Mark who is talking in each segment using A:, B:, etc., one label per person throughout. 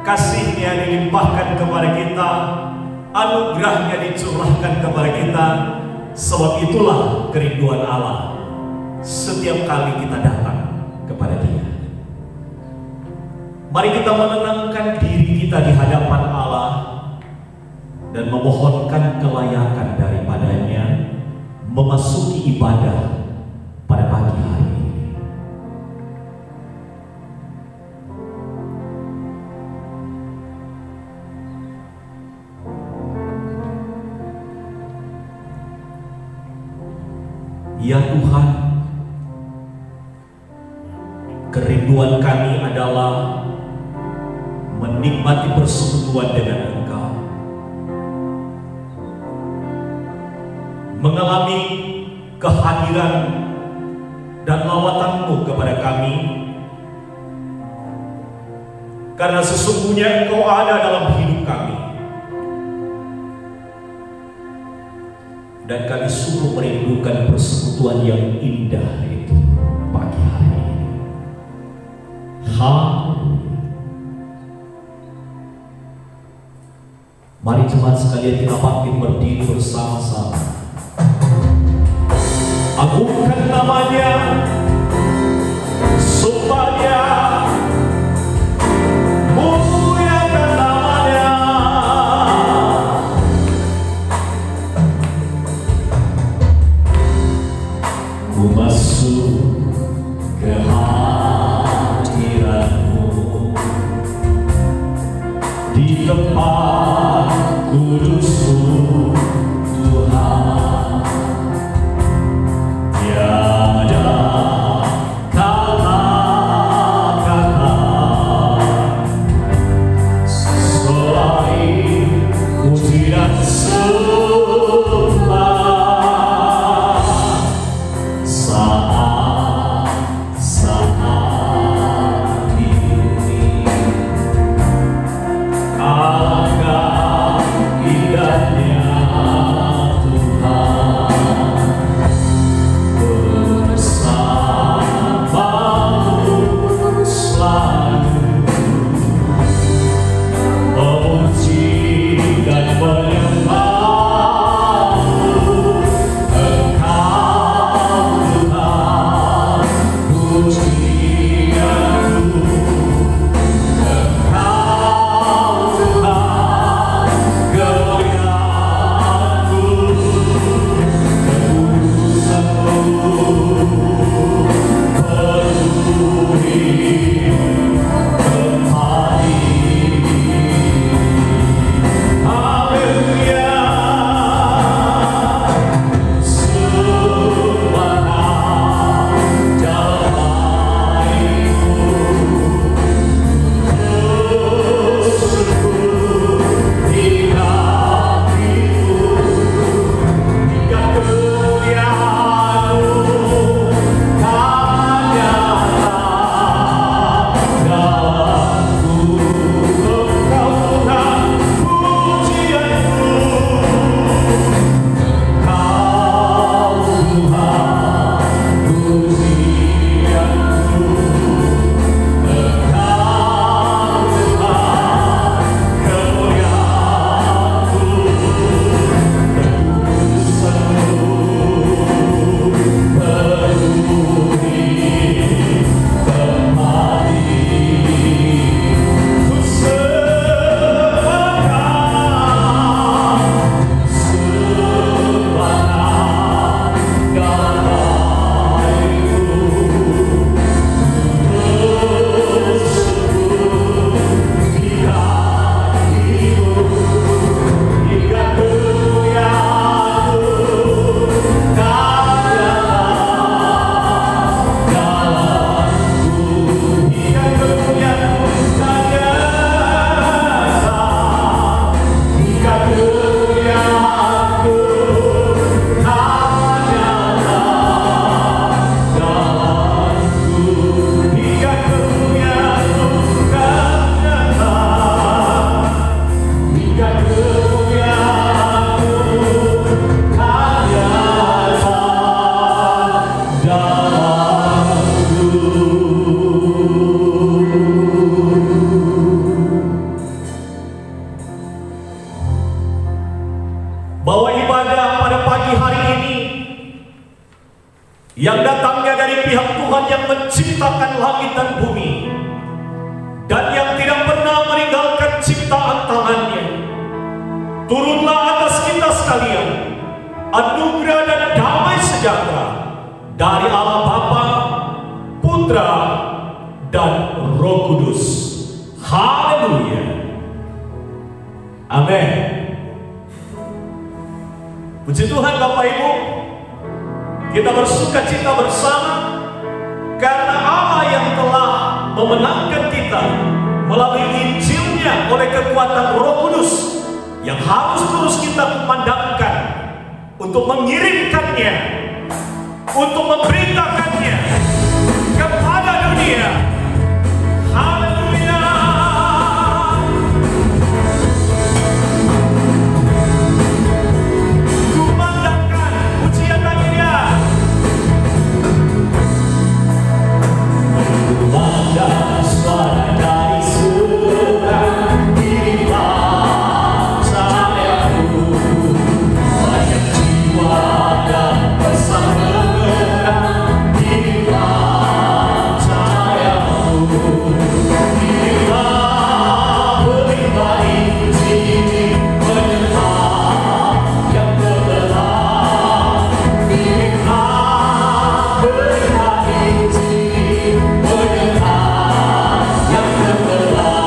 A: kasih-Nya dilimpahkan kepada kita, anugerah-Nya dicurahkan kepada kita. Sebab itulah kerinduan Allah setiap kali kita datang kepada Dia. Mari kita menenangkan diri kita di hadapan Allah dan memohonkan kelayakan daripadanya memasuki ibadah pada pagi hari ini. Ya Tuhan, kerinduan kami adalah menikmati persekutuan dengan Engkau, mengalami kehadiran dan lawatan-Mu kepada kami, karena sesungguhnya Engkau ada dalam hidup kami. Dan kami sungguh merindukan persekutuan yang indah itu pagi hari ini. Mari jemaat sekalian kita bangkit berdiri bersama-sama. Agungkan namanya, supaya muliakan namanya. Ku masuk ke hadirat-Mu di tempat kudus-Mu, Tuhan. Tiada kata-kata selain puji dan sembah. Saat ini alangkah indahnya Amin. Puji Tuhan Bapak Ibu, kita bersuka cita bersama karena Allah yang telah memenangkan kita melalui Injilnya oleh kekuatan Roh Kudus yang harus terus kita kumandangkan untuk mengirimkannya, untuk memberitakannya kepada dunia. Haleluya. Kumandangkan pujian bagi Dia. Pada suara dari surga, dirilah cahayaku. Banyak jiwa dan pesan bergerak, dirilah cahayaku. Dirilah pelita Injil penyerah yang terbelah. Dirilah pelita Injil penyerah yang terbelah.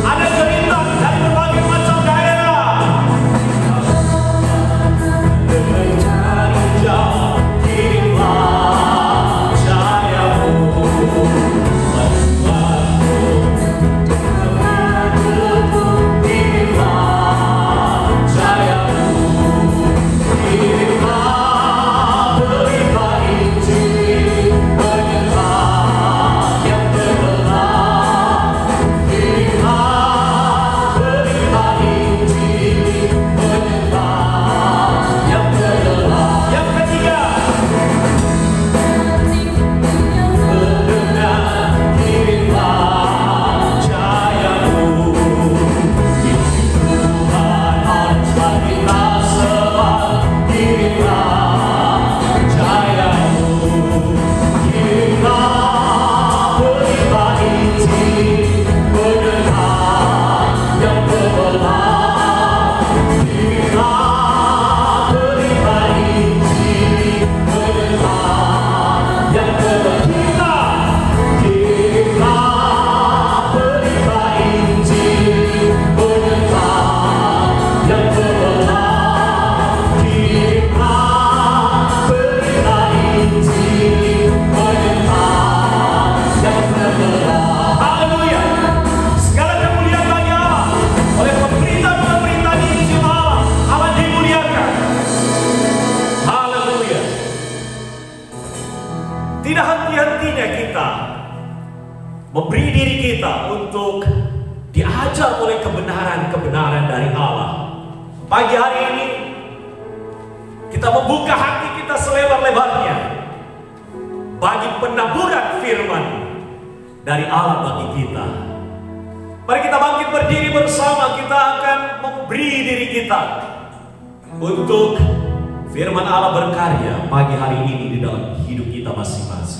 A: Ada cerita dari berbagai macam daerah. Mencari jauh, kirimlah cahayamu. Kirimlah cahayamu. Kirimlah pelita Injil penyerah yang terbelah. Kirimlah pelita Injil penyerah yang terbelah. Yang ketiga, mendengar, kirimlah cahayamu. Injil Tuhan haruslah kita sebar. Kirimlah cahayamu. Kirimlah pelita Injil penyerah yang terbelah. Kirimlah pelita Injil penyerah yang terbelah. Kirimlah pelita Injil penyerah yang terbelah. Kirimlah pelita Injil penyerah yang terbelah. Haleluya. Segala kemuliaan bagi Allah. Oleh pemberita-pemberita Injil Allah, Allah dimuliakan. Haleluya. Tidak henti-hentinya kita memberi diri kita untuk diajar oleh kebenaran-kebenaran dari Allah. Pagi hari ini kita membuka hati kita selebar-lebarnya bagi penaburan firman dari Allah bagi kita. Mari kita bangkit berdiri bersama, kita akan memberi diri kita untuk firman Allah berkarya pagi hari ini di dalam hidup kita masing-masing.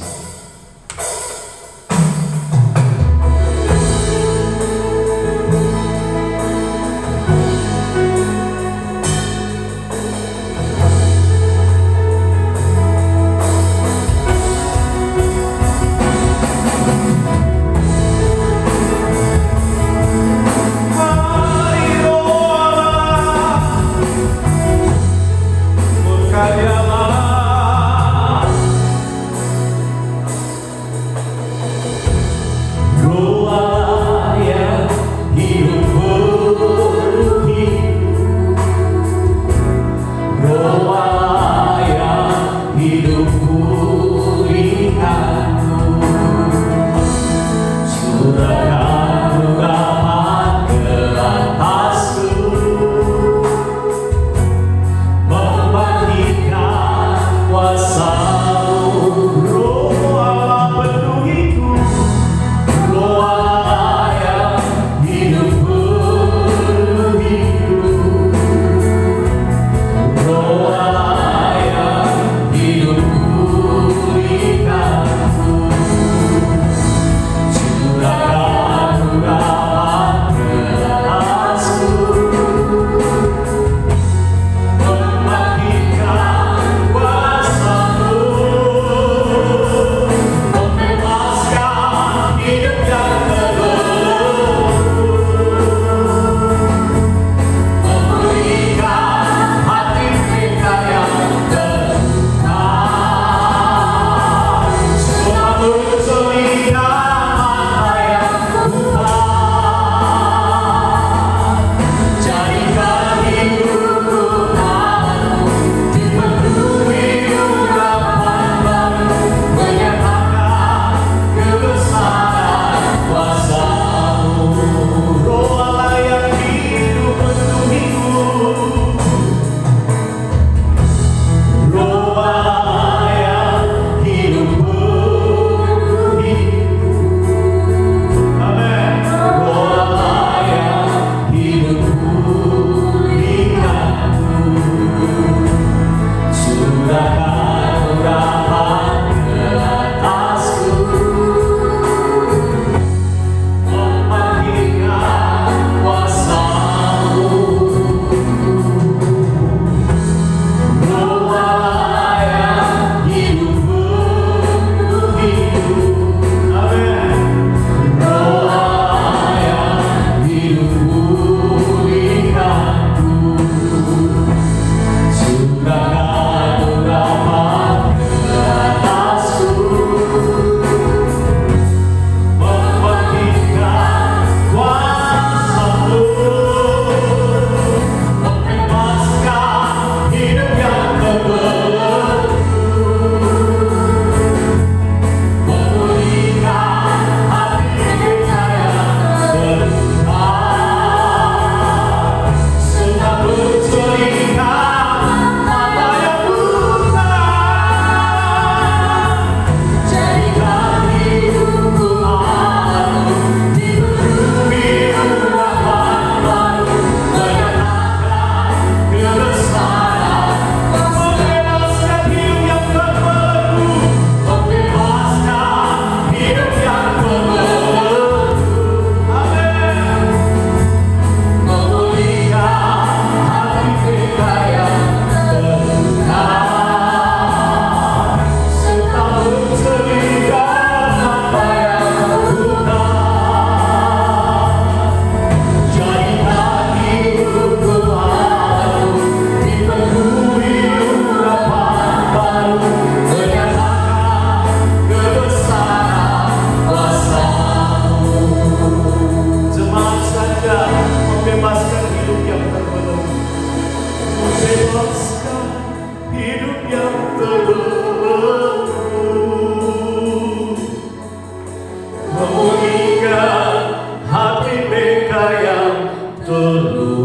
A: Berkaryalah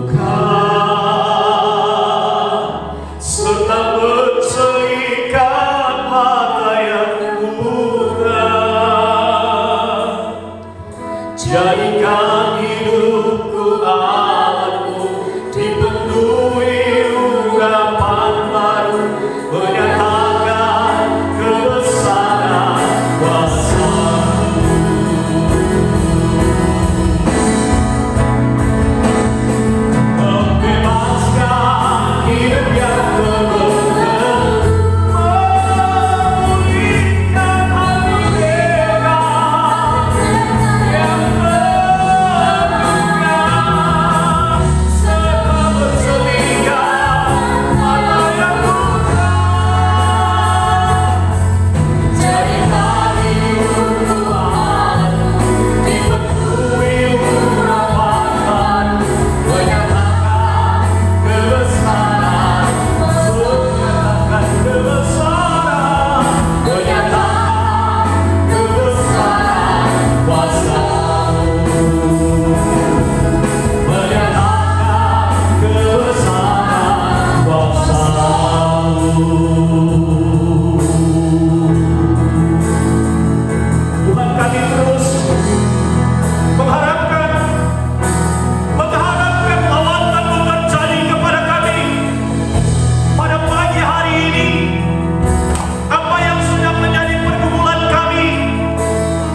A: luka serta mencelikan mata yang buta. Jadikan hidupku alatmu, dipenuhi urapan baru, menyatakan kebesaran kuasa-Mu. Membebaskan hidup yang terbentuk, memulihkan hati bebas yang terluka, serta mencelikan mata yang buta. Jadikan hidupku alatmu, dipenuhi urapan baru, menyatakan kebesaran, menyatakan kebesaran, menyatakan kebesaran kuasa-Mu, menyatakan kebesaran kuasa-Mu. Tuhan, kami terus mengharapkan lawatan-Mu terjadi kepada kami pada pagi hari ini. Apa yang sedang menjadi pergumulan kami,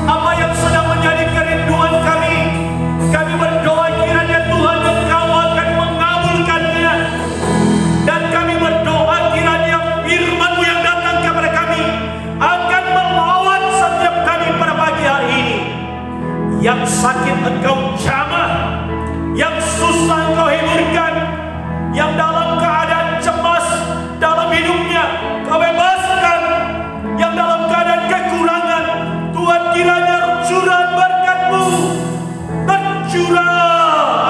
A: apa yang sedang menjadi kerinduan kami berdoa kiranya Tuhan Engkau akan mengabulkannya. Dan kami berdoa kiranya firman-Mu yang datang kepada kami akan melawat setiap kami pada pagi hari ini. Yang sakit Engkau jamah, yang susah Engkau hiburkan, yang dalam keadaan cemas dalam hidupnya Kau bebaskan, yang dalam keadaan kekurangan Tuhan kiranya curah berkat-Mu tercurah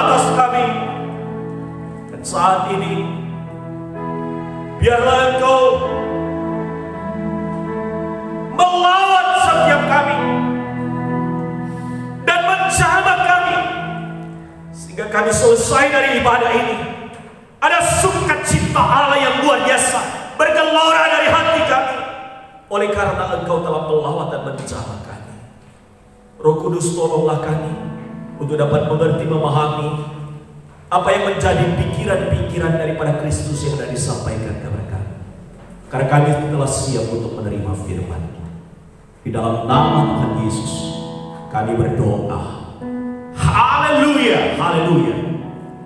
A: atas kami. Dan saat ini biarlah Engkau melawat setiap kami dan menjamah kami, sehingga kami selesai dari ibadah ini ada sukacita Allah yang luar biasa bergelora dari hati kami, oleh karena Engkau telah melawat dan menjamah kami. Roh Kudus, tolonglah kami untuk dapat mengerti, memahami apa yang menjadi pikiran-pikiran daripada Kristus yang sudah disampaikan kepada kami. Karena kami telah siap untuk menerima firman. Di dalam nama Tuhan Yesus kami berdoa. Haleluya, haleluya.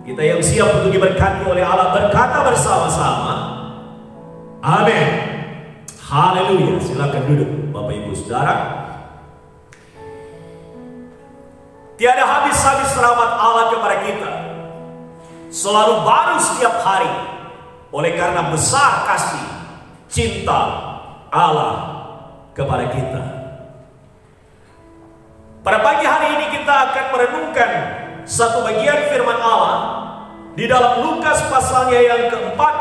A: Kita yang siap untuk diberkati oleh Allah berkata bersama-sama, amin. Haleluya. Silakan duduk Bapak Ibu Saudara. Tiada habis-habis rahmat Allah kepada kita, selalu baru setiap hari, oleh karena besar kasih cinta Allah kepada kita. Pada pagi hari ini kita akan merenungkan satu bagian firman Allah di dalam Lukas pasalnya yang keempat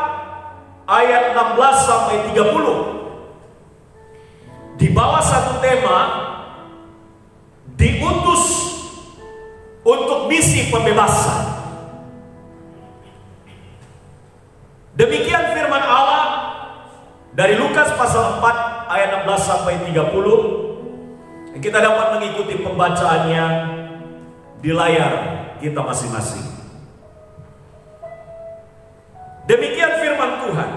A: ayat 16 sampai 30. Di bawah satu tema, diutus untuk misi pembebasan. Demikian firman Allah dari Lukas pasal 4 ayat 16 sampai 30. Kita dapat mengikuti pembacaannya di layar kita masing-masing. Demikian firman Tuhan.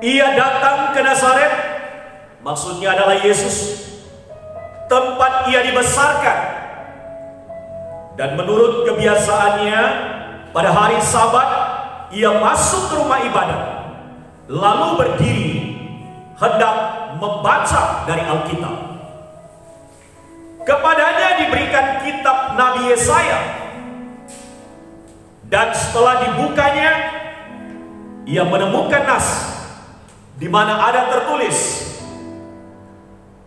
A: Ia datang ke Nazaret, maksudnya adalah Yesus, tempat ia dibesarkan. Dan menurut kebiasaannya, pada hari Sabat ia masuk ke rumah ibadah, lalu berdiri hendak membaca dari Alkitab. Kepadanya diberikan kitab Nabi Yesaya, dan setelah dibukanya ia menemukan nas di mana ada tertulis,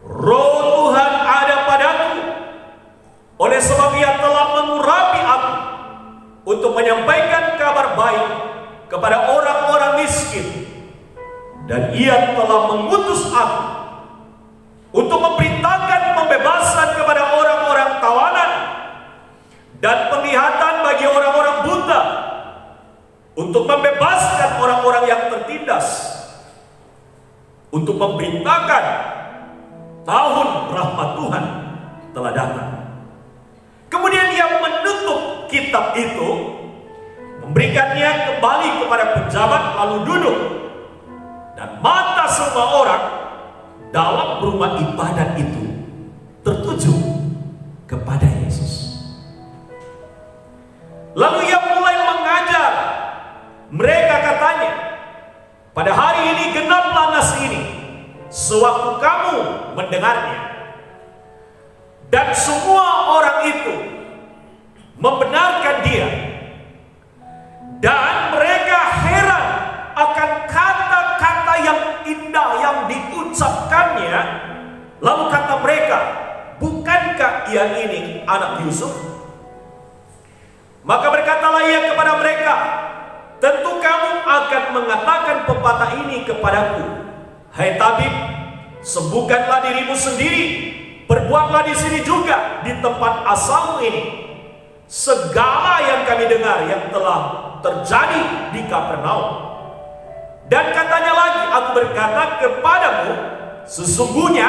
A: Roh Tuhan ada padaku, oleh sebab ia telah mengurapi aku untuk menyampaikan kabar baik kepada orang-orang miskin, dan ia telah mengutus aku untuk memberitakan pembebasan kepada orang-orang tawanan dan penglihatan bagi untuk membebaskan orang-orang yang tertindas, untuk memberitakan tahun rahmat Tuhan telah datang. Kemudian dia menutup kitab itu, memberikannya kembali kepada pejabat, lalu duduk, dan mata semua orang dalam rumah ibadat itu tertuju kepada Yesus. Lalu ia mulai mengajar mereka, katanya, pada hari ini genaplah nas ini, sewaktu kamu mendengarnya. Dan semua orang itu membenarkan dia, dan mereka heran akan kata-kata yang indah yang diucapkannya. Lalu kata mereka, bukankah ia ini anak Yusuf? Maka berkatalah ia kepada mereka, tentu kamu akan mengatakan pepatah ini kepadaku, hai tabib, sembuhkanlah dirimu sendiri, berbuatlah di sini juga di tempat asalmu ini segala yang kami dengar yang telah terjadi di Kapernaum. Dan katanya lagi, aku berkata kepadamu, sesungguhnya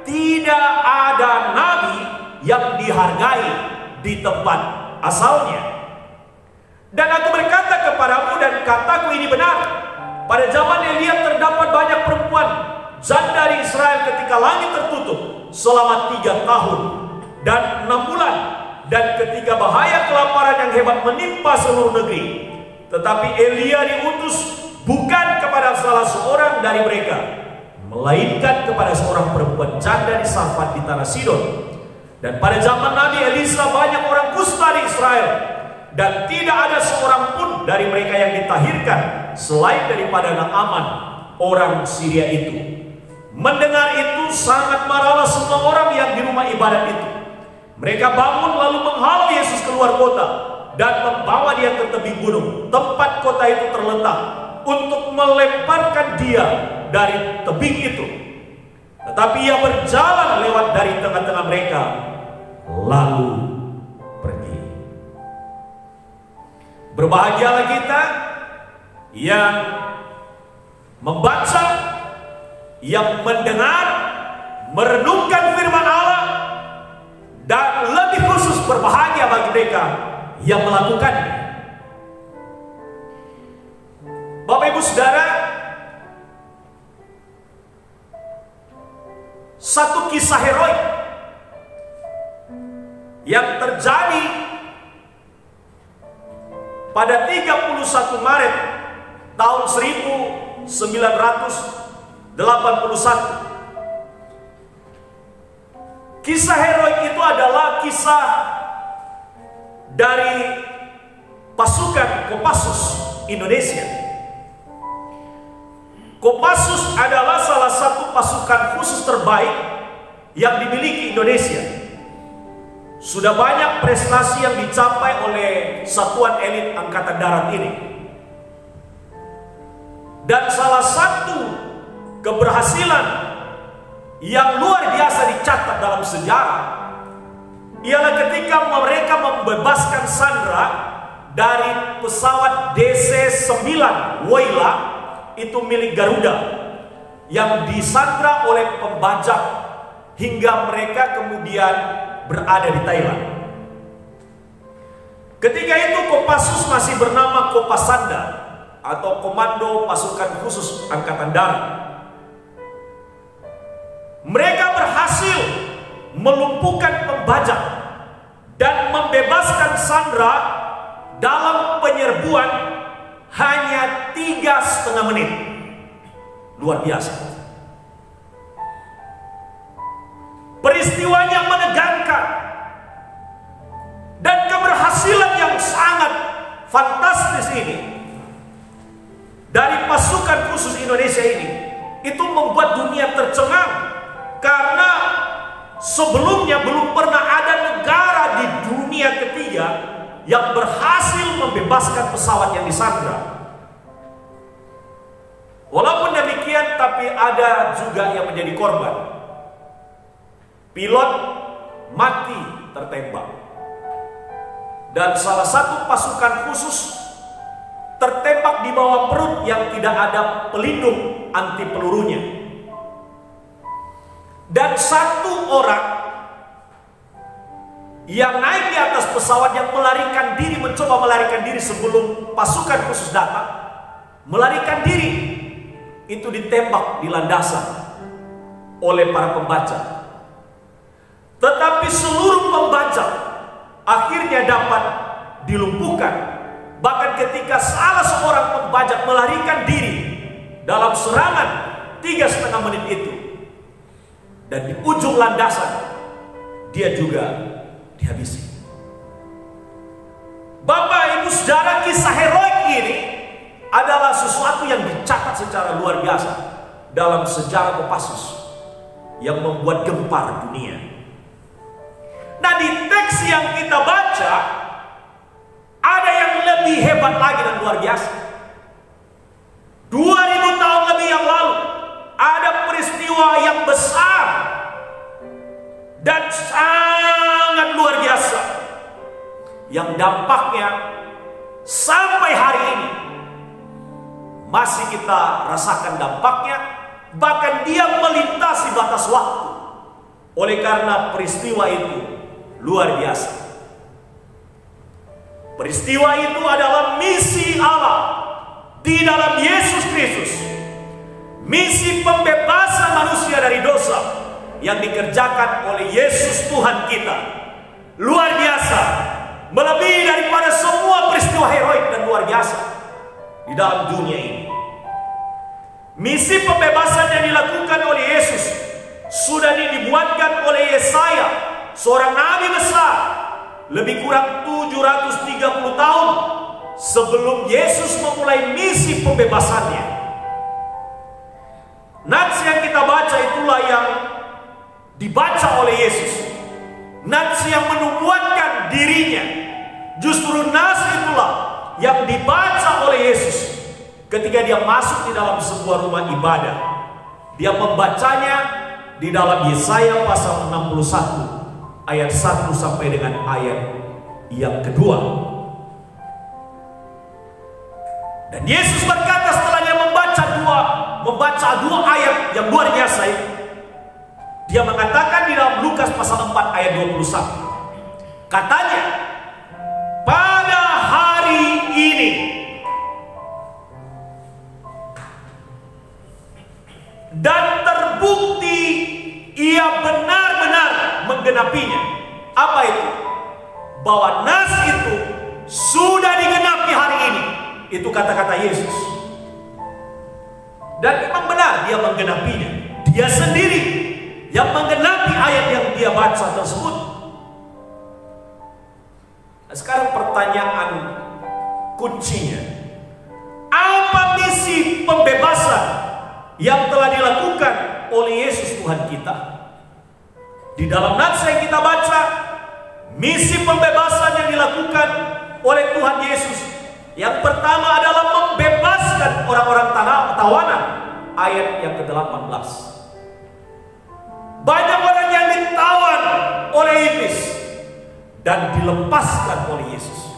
A: tidak ada nabi yang dihargai di tempat asalnya. Dan aku berkata kepadamu, dan kataku ini benar, pada zaman Elia terdapat banyak perempuan janda dari Israel ketika langit tertutup selama 3 tahun dan 6 bulan, dan ketika bahaya kelaparan yang hebat menimpa seluruh negeri. Tetapi Elia diutus bukan kepada salah seorang dari mereka, melainkan kepada seorang perempuan janda di Sarfat di tanah Sidon. Dan pada zaman Nabi Elisa banyak orang kusta di Israel, dan tidak ada seorang pun dari mereka yang ditahirkan selain daripada Naaman orang Syria itu. Mendengar itu sangat marahlah semua orang yang di rumah ibadat itu. Mereka bangun lalu menghalau Yesus keluar kota dan membawa dia ke tebing gunung tempat kota itu terletak, untuk melemparkan dia dari tebing itu. Tetapi ia berjalan lewat dari tengah-tengah mereka lalu pergi. Berbahagialah kita yang membaca, yang mendengar, merenungkan firman Allah, dan lebih khusus berbahagia bagi mereka yang melakukannya. Bapak Ibu Saudara, satu kisah heroik yang terjadi pada 31 Maret tahun 1981. Kisah heroik itu adalah kisah dari pasukan Kopassus Indonesia. Kopassus adalah salah satu pasukan khusus terbaik yang dimiliki Indonesia. Sudah banyak prestasi yang dicapai oleh satuan elit Angkatan Darat ini. Dan salah satu keberhasilan yang luar biasa dicatat dalam sejarah ialah ketika mereka membebaskan sandera dari pesawat DC-9 Woyla, itu milik Garuda, yang disandra oleh pembajak hingga mereka kemudian berada di Thailand. Ketika itu Kopassus masih bernama Kopasanda atau Komando Pasukan Khusus Angkatan Darat. Mereka berhasil melumpuhkan pembajak dan membebaskan sandera dalam penyerbuan hanya 3,5 menit. Luar biasa. Peristiwanya menegangkan, dan keberhasilan yang sangat fantastis ini dari pasukan khusus Indonesia ini itu membuat dunia tercengang, karena sebelumnya belum pernah ada negara di dunia ketiga yang berhasil membebaskan pesawat yang disandra. Walaupun demikian, tapi ada juga yang menjadi korban. Pilot mati tertembak. Dan salah satu pasukan khusus tertembak di bawah perut yang tidak ada pelindung anti pelurunya. Dan satu orang yang naik di atas pesawat yang melarikan diri, mencoba melarikan diri sebelum pasukan khusus datang, melarikan diri, itu ditembak di landasan oleh para pembaca. Tetapi seluruh pembaca akhirnya dapat dilumpuhkan. Bahkan ketika salah seorang pembajak melarikan diri dalam serangan 3,5 menit itu, dan di ujung landasan dia juga dihabisi. Bapak, Ibu, Saudara, kisah heroik ini adalah sesuatu yang dicatat secara luar biasa dalam sejarah Kopassus yang membuat gempar dunia. Nah, di teks yang kita baca ada yang lebih hebat lagi dan luar biasa. 2000 tahun lebih yang lalu ada peristiwa yang besar dan sangat luar biasa yang dampaknya sampai hari ini masih kita rasakan dampaknya, bahkan dia melintasi batas waktu. Oleh karena peristiwa itu luar biasa. Peristiwa itu adalah misi Allah di dalam Yesus Kristus, misi pembebasan manusia dari dosa yang dikerjakan oleh Yesus Tuhan kita. Luar biasa, melebihi daripada semua peristiwa heroik dan luar biasa di dalam dunia ini. Misi pembebasan yang dilakukan oleh Yesus sudah dibuatkan oleh Yesaya, seorang nabi besar, lebih kurang 730 tahun sebelum Yesus memulai misi pembebasannya. Nats yang kita baca itulah yang dibaca oleh Yesus, nats yang menubuatkan dirinya. Justru nats itulah yang dibaca oleh Yesus ketika dia masuk di dalam sebuah rumah ibadah. Dia membacanya di dalam Yesaya pasal 61 ayat 1 sampai dengan ayat yang kedua. Dan Yesus berkata setelah dia membaca dua ayat yang luar biasa itu, dia mengatakan di dalam Lukas pasal 4 ayat 21, katanya, pada hari ini dan terbukti ia benar-benar menggenapinya. Apa itu? Bahwa nas itu sudah digenapi hari ini. Itu kata-kata Yesus. Dan memang benar dia menggenapinya. Dia sendiri yang menggenapi ayat yang dia baca tersebut. Nah, sekarang pertanyaan kuncinya, apa misi pembebasan yang telah dilakukan oleh Yesus Tuhan kita? Di dalam nats yang kita baca, misi pembebasan yang dilakukan oleh Tuhan Yesus yang pertama adalah membebaskan orang-orang tawanan. Ayat yang ke-18. Banyak orang yang ditawan oleh iblis dan dilepaskan oleh Yesus.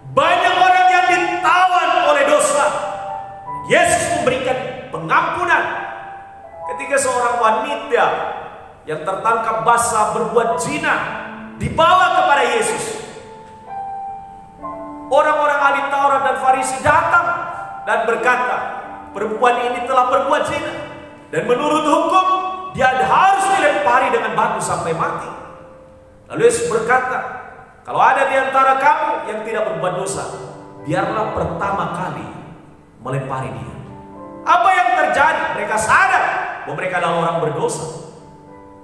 A: Banyak orang yang ditawan oleh dosa. Yesus memberikan pengampunan. Ketika seorang wanita yang tertangkap basah berbuat zina dibawa kepada Yesus, orang-orang ahli Taurat dan Farisi datang dan berkata, perempuan ini telah berbuat zina dan menurut hukum dia harus dilempari dengan batu sampai mati. Lalu Yesus berkata, kalau ada di antara kamu yang tidak berbuat dosa, biarlah pertama kali melempari dia. Apa yang terjadi? Mereka sadar bahwa mereka adalah orang berdosa.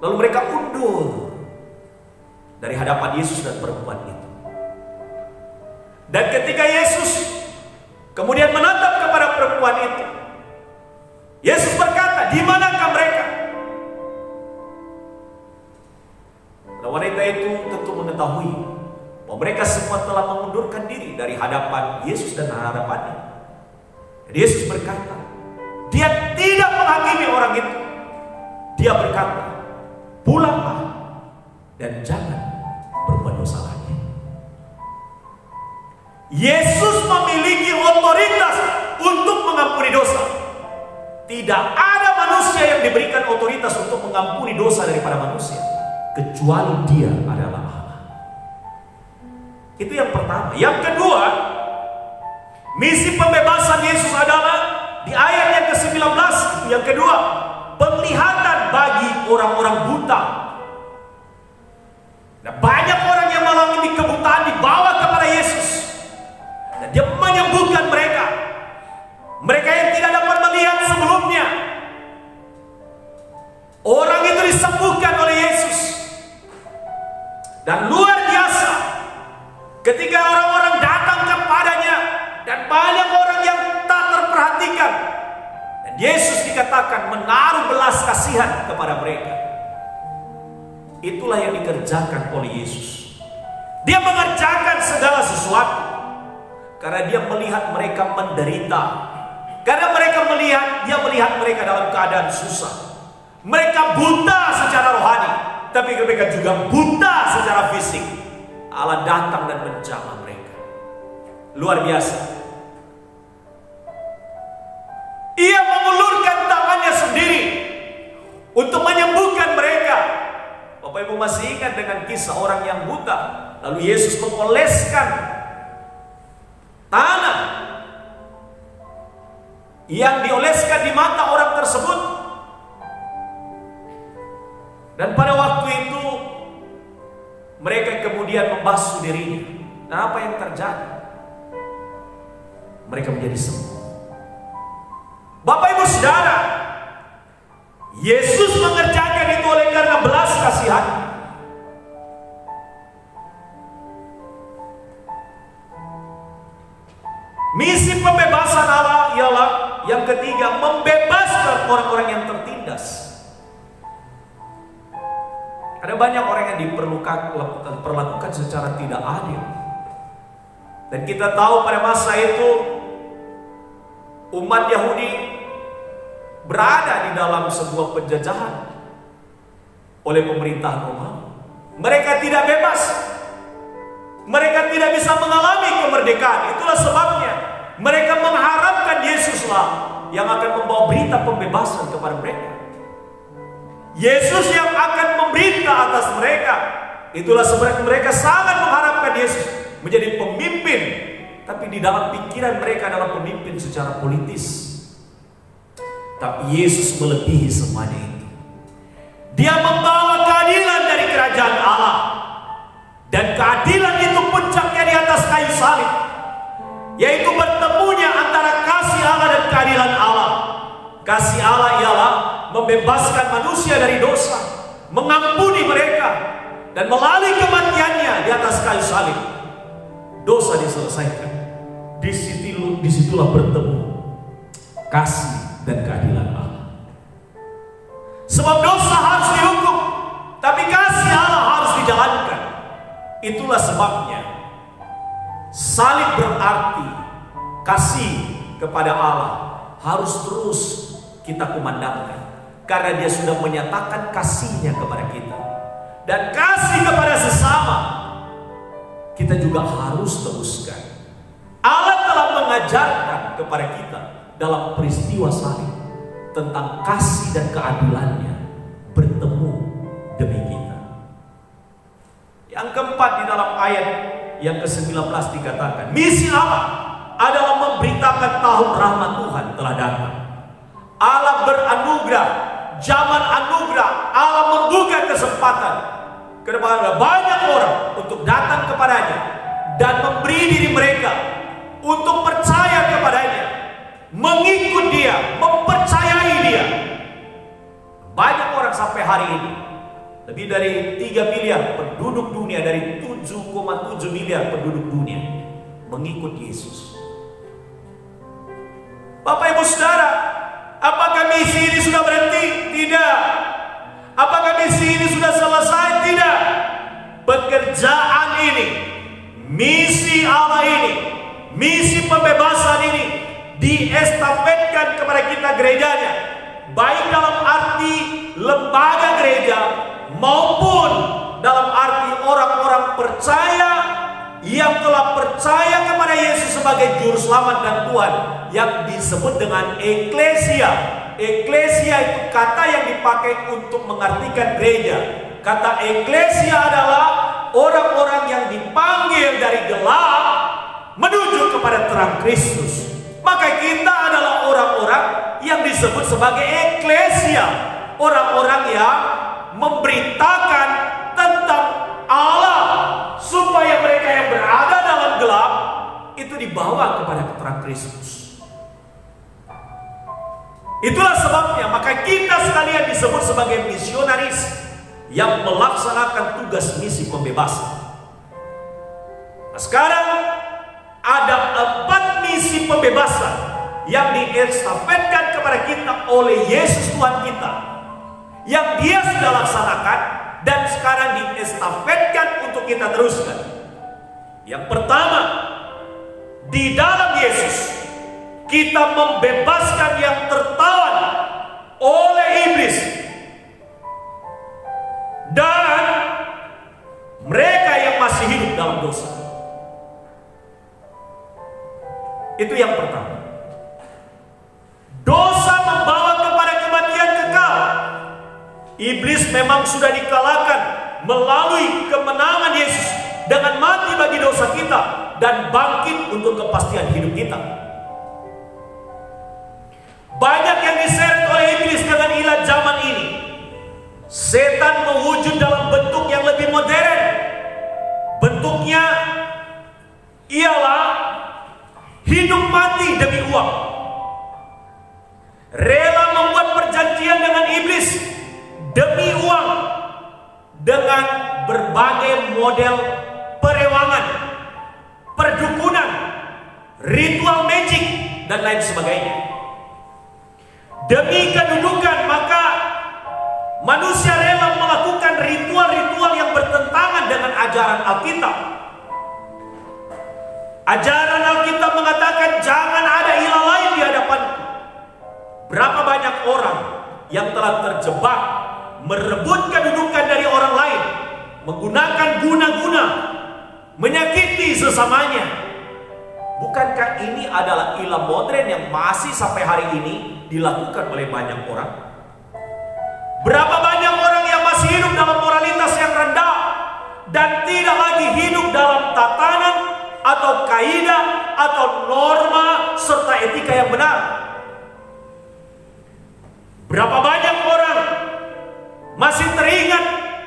A: Lalu mereka undur dari hadapan Yesus dan perempuan itu. Dan ketika Yesus kemudian menatap kepada perempuan itu, Yesus berkata, di manakah mereka? Dan wanita itu tentu mengetahui bahwa mereka semua telah mengundurkan diri dari hadapan Yesus dan hadapannya. Dan Yesus berkata, dia tidak menghakimi orang itu. Dia berkata, pulanglah dan jangan berbuat dosa lagi. Yesus memiliki memiliki otoritas untuk mengampuni dosa. Tidak ada manusia yang diberikan otoritas untuk mengampuni dosa daripada manusia, kecuali Dia adalah Allah. Itu yang pertama. Yang kedua, misi pembebasan Yesus adalah di ayat yang ke-19. Yang kedua, penglihatan bagi orang-orang buta. Nah, banyak orang yang mengalami kebutaan dibawa kepada Yesus, dan Dia menyembuhkan mereka. Mereka yang tidak dapat melihat sebelumnya, orang itu disembuhkan oleh Yesus. Dan luar biasa, ketika orang-orang datang kepadanya, dan banyak orang yang tak terperhatikan, dan Yesus dikatakan menaruh belas kasihan kepada mereka. Itulah yang dikerjakan oleh Yesus. Dia mengerjakan segala sesuatu karena Dia melihat mereka menderita. Karena Dia melihat mereka dalam keadaan susah. Mereka buta secara rohani, tapi mereka juga buta secara fisik. Allah datang dan menjamah mereka. Luar biasa. Ia mengulurkan tangannya sendiri untuk menyembuhkan mereka. Bapak Ibu masih ingat dengan kisah orang yang buta? Lalu Yesus mengoleskan tanah yang dioleskan di mata orang tersebut. Dan pada waktu itu mereka kemudian membasuh dirinya. Dan apa yang terjadi? Mereka menjadi sembuh. Bapak Ibu Saudara, Yesus mengerjakan itu oleh karena belas kasihan. Misi pembebasan Allah ialah yang ketiga, membebaskan orang-orang yang tertindas. Ada banyak orang yang diperlakukan secara tidak adil. Dan kita tahu pada masa itu umat Yahudi berada di dalam sebuah penjajahan oleh pemerintah Romawi. Mereka tidak bebas. Mereka tidak bisa mengalami kemerdekaan. Itulah sebabnya mereka mengharapkan Yesuslah yang akan membawa berita pembebasan kepada mereka. Yesus yang akan memberita atas mereka. Itulah sebabnya mereka sangat mengharapkan Yesus menjadi pemimpin, tapi di dalam pikiran mereka adalah pemimpin secara politis. Tapi Yesus melebihi semuanya itu. Dia membawa keadilan dari kerajaan Allah. Dan keadilan itu puncaknya di atas kayu salib, yaitu bertemunya antara kasih Allah dan keadilan Allah. Kasih Allah ialah membebaskan manusia dari dosa, mengampuni mereka, dan melalui kematiannya di atas kayu salib, dosa diselesaikan. Disitulah bertemu kasih dan keadilan Allah. Sebab dosa harus dihukum, tapi kasih Allah harus dijalankan. Itulah sebabnya salib berarti kasih kepada Allah harus terus kita kumandangkan, karena Dia sudah menyatakan kasih-Nya kepada kita. Dan kasih kepada sesama kita juga harus teruskan. Allah telah mengajarkan kepada kita dalam peristiwa salib tentang kasih dan keadilannya bertemu demi kita. Yang keempat, di dalam ayat yang ke-19 dikatakan, misi Allah adalah memberitakan tahun rahmat Tuhan telah datang. Allah beranugerah, zaman anugerah, Allah membuka kesempatan kepada banyak orang untuk datang kepadanya dan memberi diri mereka untuk percaya kepadanya, mengikut Dia, mempercayai Dia. Banyak orang sampai hari ini, lebih dari 3 miliar penduduk dunia, dari 7,7 miliar penduduk dunia mengikut Yesus. Bapak Ibu Saudara, apakah misi ini sudah berhenti? Tidak. Apakah misi ini sudah selesai? Tidak. Pekerjaan ini, misi Allah ini, misi pembebasan ini diestafetkan kepada kita gerejanya, baik dalam arti lembaga gereja maupun dalam arti orang-orang percaya yang yang telah percaya kepada Yesus sebagai juru selamat dan Tuhan, yang disebut dengan eklesia. Eklesia itu kata yang dipakai untuk mengartikan gereja. Kata eklesia adalah orang-orang yang dipanggil dari gelap menuju kepada terang Kristus. Maka kita adalah orang-orang yang disebut sebagai eklesia, orang-orang yang memberitakan tentang Allah, supaya mereka yang berada dalam gelap itu dibawa kepada terang Kristus. Itulah sebabnya maka kita sekalian disebut sebagai misionaris yang melaksanakan tugas misi pembebasan. Nah, sekarang ada 4 misi pembebasan yang diestafetkan kepada kita oleh Yesus Tuhan kita, yang Dia sudah laksanakan dan sekarang diestafetkan untuk kita teruskan. Yang pertama, di dalam Yesus kita membebaskan yang tertawan oleh iblis dan mereka yang masih hidup dalam dosa. Itu yang pertama. Dosa membawa kepada kematian kekal. Iblis memang sudah dikalahkan melalui kemenangan Yesus dengan mati bagi dosa kita dan bangkit untuk kepastian hidup kita. Banyak yang diseret oleh iblis dengan ilah zaman ini. Setan mewujud dalam bentuk yang lebih modern. Bentuknya ialah hidup mati demi uang. Rela membuat perjanjian dengan iblis demi uang dengan berbagai model perewangan, perdukunan, ritual magic dan lain sebagainya. Demi kedudukan maka manusia rela melakukan ritual-ritual yang bertentangan dengan ajaran Alkitab. Ajaran Alkitab mengatakan jangan ada ilah lain di hadapanku. Berapa banyak orang yang telah terjebak merebut kedudukan dari orang lain, menggunakan guna-guna, menyakiti sesamanya. Bukankah ini adalah ilah modern yang masih sampai hari ini dilakukan oleh banyak orang? Berapa banyak orang yang masih hidup dalam moralitas yang rendah dan tidak lagi hidup dalam tatanan atau kaidah atau norma serta etika yang benar? Berapa banyak orang masih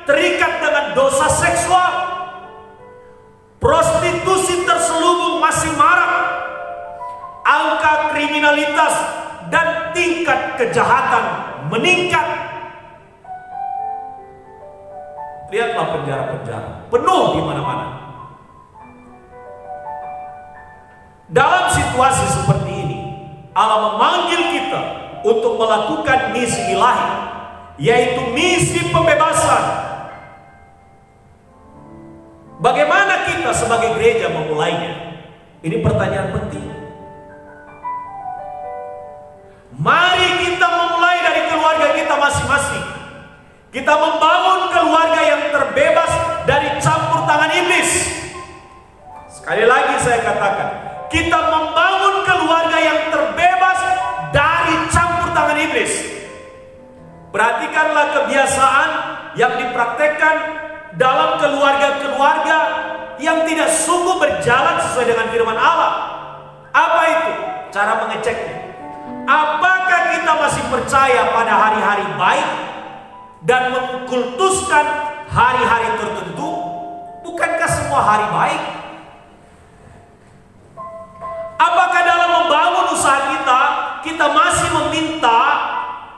A: terikat dengan dosa seksual? Prostitusi terselubung masih marak. Angka kriminalitas dan tingkat kejahatan meningkat. Lihatlah penjara-penjara penuh di mana-mana. Dalam situasi seperti ini, Allah memanggil kita untuk melakukan misi ilahi, yaitu misi pembebasan. Bagaimana kita sebagai gereja memulainya? Ini pertanyaan penting. Mari kita memulai dari keluarga kita masing-masing. Kita membangun keluarga yang terbebas dari campur tangan iblis. Sekali lagi saya katakan, kita membangun keluarga yang terbebas dari campur tangan iblis. Perhatikanlah kebiasaan yang dipraktekkan dalam keluarga-keluarga yang tidak sungguh berjalan sesuai dengan firman Allah. Apa itu? Cara mengeceknya. Apakah kita masih percaya pada hari-hari baik dan mengkultuskan hari-hari tertentu? Bukankah semua hari baik? Apakah dalam membangun usaha kita masih meminta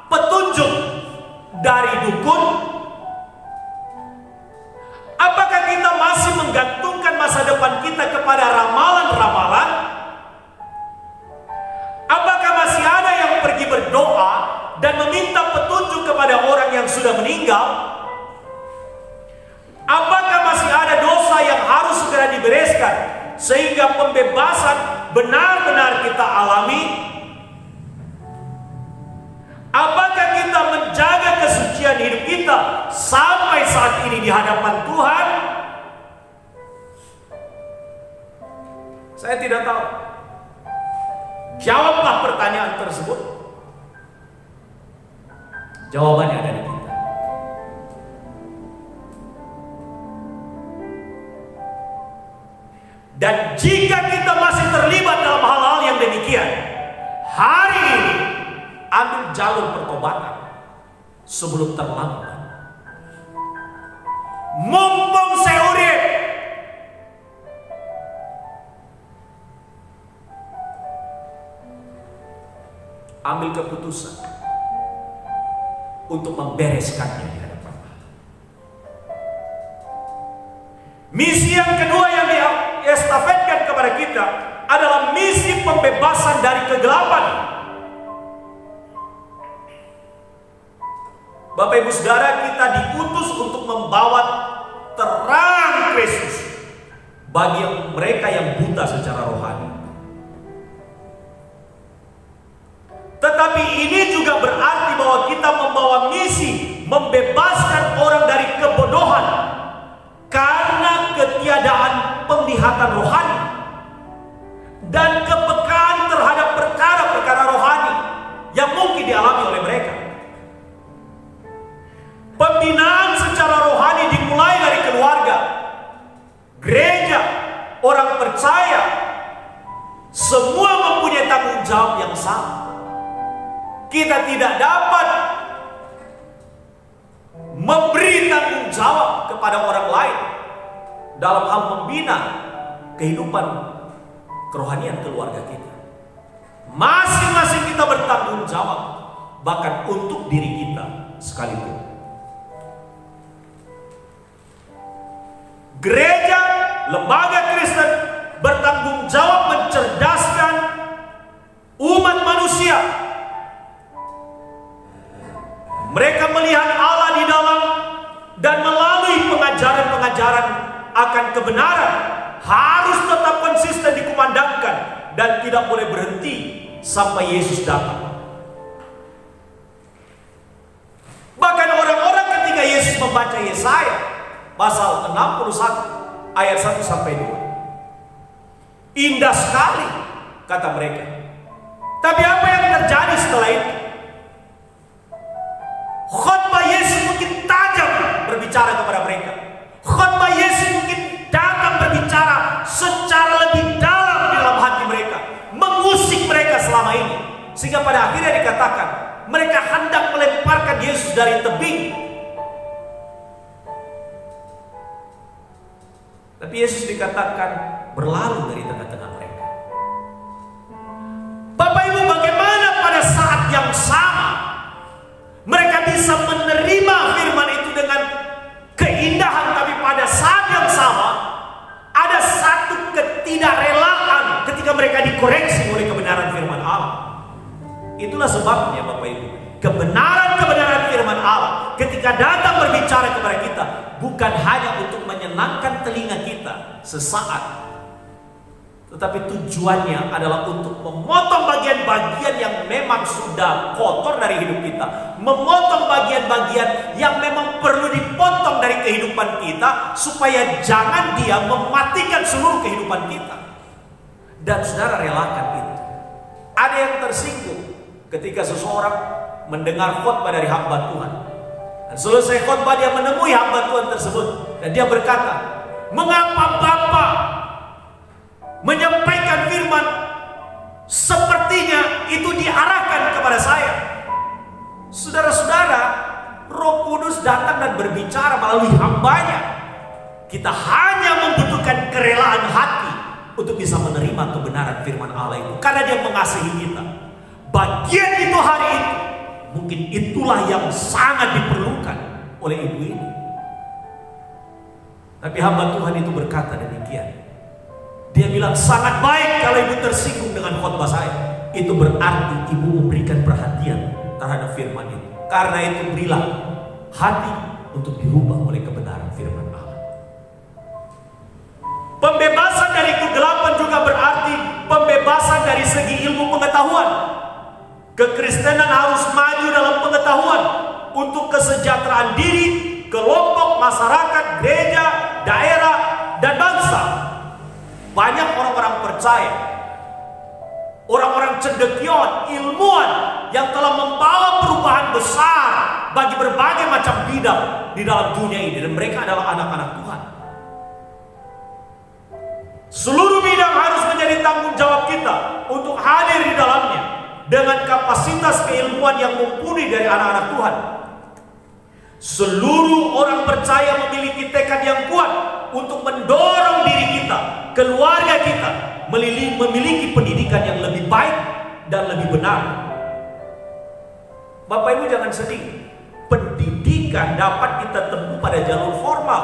A: petunjuk dari dukun? Apakah kita masih menggantungkan masa depan kita kepada ramalan-ramalan? Apakah masih ada yang pergi berdoa dan meminta petunjuk kepada orang yang sudah meninggal? Apakah masih ada dosa yang harus segera dibereskan sehingga pembebasan benar-benar kita alami? Apakah kita menjaga kesucian hidup kita sampai saat ini di hadapan Tuhan? Saya tidak tahu. Jawablah pertanyaan tersebut. Jawabannya ada di kita. Dan jika kita masih terlibat dalam hal-hal yang demikian, hari ini ambil jalur pertobatan sebelum terlambat. Mumpung seurip, ambil keputusan untuk membereskannya di hadapan Allah. Misi yang kedua yang diestafetkan kepada kita adalah misi pembebasan dari kegelapan. Bapak Ibu Saudara, kita diutus untuk membawa terang Kristus bagi mereka yang buta secara rohani. Tetapi ini juga berarti bahwa kita membawa misi membebaskan orang dari kebodohan karena ketiadaan penglihatan rohani dan kepekaan terhadap perkara-perkara rohani yang mungkin dialami oleh mereka. Pembinaan secara rohani dimulai dari keluarga, gereja, orang percaya. Semua mempunyai tanggung jawab yang sama. Kita tidak dapat memberi tanggung jawab kepada orang lain dalam hal membina kehidupan kerohanian keluarga kita. Masing-masing kita bertanggung jawab, bahkan untuk diri kita sekalipun. Gereja, lembaga Kristen bertanggung jawab mencerdaskan umat manusia. Mereka melihat Allah di dalam dan melalui pengajaran-pengajaran akan kebenaran harus tetap konsisten dikumandangkan dan tidak boleh berhenti sampai Yesus datang. Bahkan orang-orang ketika Yesus membaca Yesaya pasal 61 ayat 1 sampai 2. Indah sekali kata mereka. Tapi apa yang terjadi setelah itu? Khotbah Yesus mungkin tajam berbicara kepada mereka. Khotbah Yesus mungkin datang berbicara secara lebih dalam di dalam hati mereka, mengusik mereka selama ini, sehingga pada akhirnya dikatakan mereka hendak melemparkan Yesus dari tebing. Tapi Yesus dikatakan berlalu dari tengah-tengah mereka. Bapak Ibu, bagaimana pada saat yang sama mereka bisa menerima firman itu dengan keindahan, tapi pada saat yang sama ada satu ketidakrelaan ketika mereka dikoreksi oleh kebenaran firman Allah. Itulah sebabnya Bapak Ibu, kebenaran-kebenaran firman Allah ketika datang berbicara kepada kita bukan hanya untuk menyenangkan telinga kita sesaat, tetapi tujuannya adalah untuk memotong bagian-bagian yang memang sudah kotor dari hidup kita, memotong bagian-bagian yang memang perlu dipotong dari kehidupan kita, supaya jangan dia mematikan seluruh kehidupan kita. Dan saudara relakan itu. Ada yang tersinggung ketika seseorang mendengar khotbah dari hamba Tuhan. Dan selesai khotbah dia menemui hamba Tuhan tersebut dan dia berkata, "Mengapa Bapak menyampaikan firman sepertinya itu diarahkan kepada saya?" Saudara-saudara, Roh Kudus datang dan berbicara melalui hambanya. Kita hanya membutuhkan kerelaan hati untuk bisa menerima kebenaran firman Allah itu, karena dia mengasihi kita. Bagian itu hari itu mungkin itulah yang sangat diperlukan oleh ibu ini. Tapi hamba Tuhan itu berkata demikian. Dia bilang, sangat baik kalau ibu tersinggung dengan khotbah saya. Itu berarti ibu memberikan perhatian terhadap firman itu. Karena itu berilah hati untuk dirubah oleh kebenaran firman Allah. Pembebasan dari kegelapan juga berarti pembebasan dari segi ilmu pengetahuan. Kekristenan harus maju dalam pengetahuan untuk kesejahteraan diri, kelompok, masyarakat, gereja, daerah, dan bangsa. Banyak orang-orang percaya terpercaya, orang-orang cendekiawan, ilmuwan yang telah membawa perubahan besar bagi berbagai macam bidang di dalam dunia ini, dan mereka adalah anak-anak Tuhan. Seluruh bidang harus menjadi tanggung jawab kita untuk hadir di dalamnya dengan kapasitas keilmuan yang mumpuni dari anak-anak Tuhan. Seluruh orang percaya memiliki tekad yang kuat untuk mendorong diri kita, keluarga kita, memiliki pendidikan yang lebih baik dan lebih benar. Bapak Ibu jangan sedih. Pendidikan dapat kita tempuh pada jalur formal,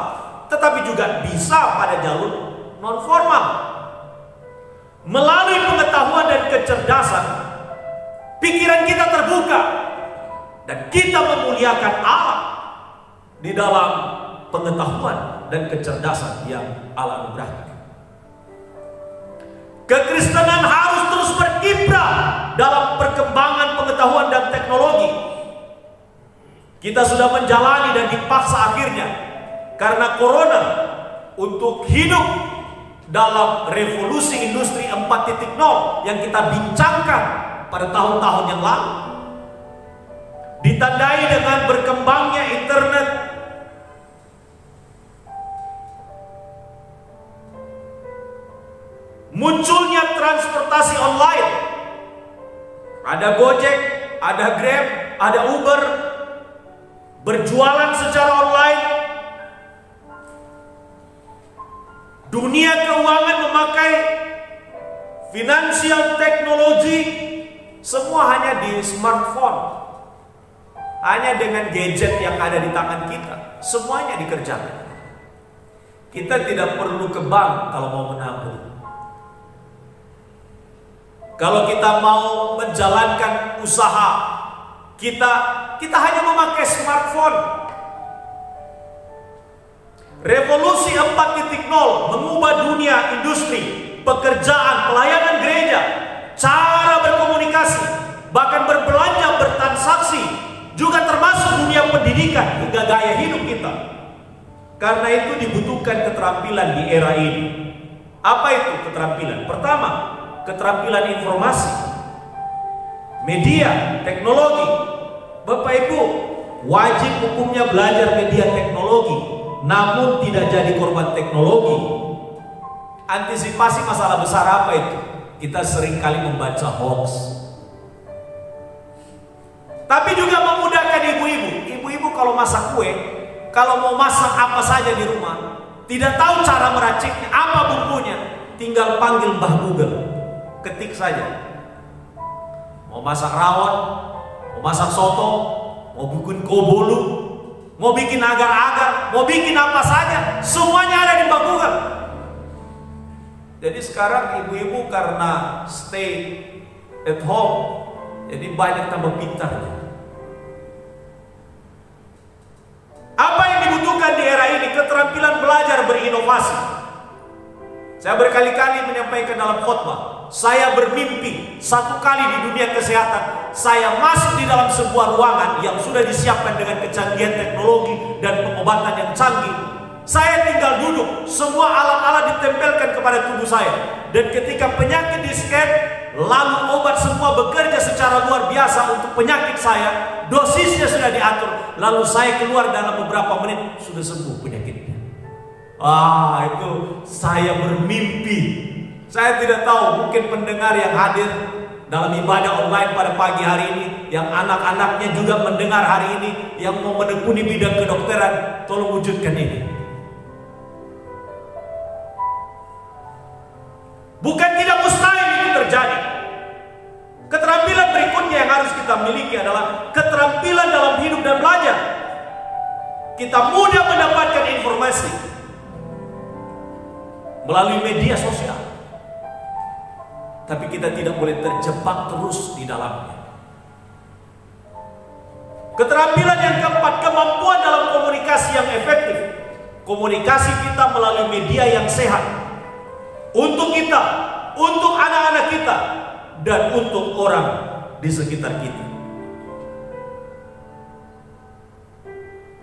A: tetapi juga bisa pada jalur non formal. Melalui pengetahuan dan kecerdasan, pikiran kita terbuka dan kita memuliakan Allah di dalam pengetahuan dan kecerdasan yang Allah anugerahkan. Kekristenan harus terus berkiprah dalam perkembangan pengetahuan dan teknologi. Kita sudah menjalani dan dipaksa akhirnya karena corona untuk hidup dalam revolusi industri 4.0 yang kita bincangkan pada tahun-tahun yang lalu. Ditandai dengan berkembangnya internet, munculnya transportasi online. Ada Gojek, ada Grab, ada Uber, berjualan secara online. Dunia keuangan memakai financial technology, semua hanya di smartphone, hanya dengan gadget yang ada di tangan kita. Semuanya dikerjakan. Kita tidak perlu ke bank kalau mau menabung. Kalau kita mau menjalankan usaha, kita hanya memakai smartphone. Revolusi 4.0 mengubah dunia industri, pekerjaan, pelayanan gereja, cara berkomunikasi, bahkan berbelanja, bertransaksi, juga termasuk dunia pendidikan hingga gaya hidup kita. Karena itu dibutuhkan keterampilan di era ini. Apa itu keterampilan? Pertama, keterampilan informasi, media, teknologi. Bapak Ibu, wajib hukumnya belajar media teknologi, namun tidak jadi korban teknologi. Antisipasi masalah besar apa itu? Kita seringkali membaca hoax. Tapi juga memudahkan ibu-ibu. Ibu-ibu kalau masak kue, kalau mau masak apa saja di rumah, tidak tahu cara meraciknya, apa bumbunya, tinggal panggil Mbah Google. Ketik saja. Mau masak rawon, mau masak soto, mau bikin kobolu, mau bikin agar-agar, mau bikin apa saja, semuanya ada di Mbah Google. Jadi sekarang ibu-ibu karena stay at home, jadi banyak tambah pintar. Apa yang dibutuhkan di era ini? Keterampilan belajar berinovasi. Saya berkali-kali menyampaikan dalam khotbah, saya bermimpi satu kali di dunia kesehatan, saya masuk di dalam sebuah ruangan yang sudah disiapkan dengan kecanggihan teknologi dan pengobatan yang canggih. Saya tinggal duduk, semua alat-alat ditempelkan kepada tubuh saya, dan ketika penyakit di-scan, lalu obat semua bekerja secara luar biasa untuk penyakit saya, dosisnya sudah diatur, lalu saya keluar dalam beberapa menit sudah sembuh penyakitnya. Itu saya bermimpi. Saya tidak tahu, mungkin pendengar yang hadir dalam ibadah online pada pagi hari ini, yang anak-anaknya juga mendengar hari ini, yang mau menekuni bidang kedokteran, tolong wujudkan ini. Bukan tidak mustahil itu terjadi. Keterampilan berikutnya yang harus kita miliki adalah keterampilan dalam hidup dan belajar. Kita mudah mendapatkan informasi melalui media sosial, tapi kita tidak boleh terjebak terus di dalamnya. Keterampilan yang keempat, kemampuan dalam komunikasi yang efektif. Komunikasi kita melalui media yang sehat, untuk kita, untuk anak-anak kita, dan untuk orang di sekitar kita.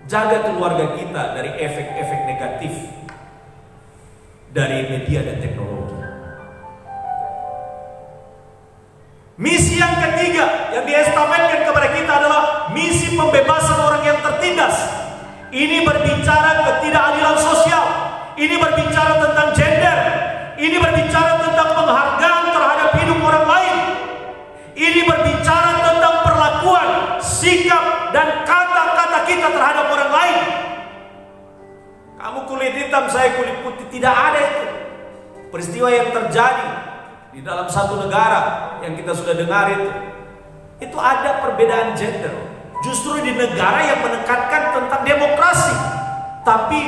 A: Jaga keluarga kita dari efek-efek negatif dari media dan teknologi. yang ketiga yang diestafetkan kepada kita adalah misi pembebasan orang yang tertindas. Ini berbicara ketidakadilan sosial. Ini berbicara tentang gender. Ini berbicara tentang penghargaan terhadap hidup orang lain. Ini berbicara tentang perlakuan, sikap, dan kata-kata kita terhadap orang lain. Kamu kulit hitam, saya kulit putih. Tidak ada itu. Peristiwa yang terjadi di dalam satu negara yang kita sudah dengar itu ada perbedaan gender. Justru di negara yang menekankan tentang demokrasi, tapi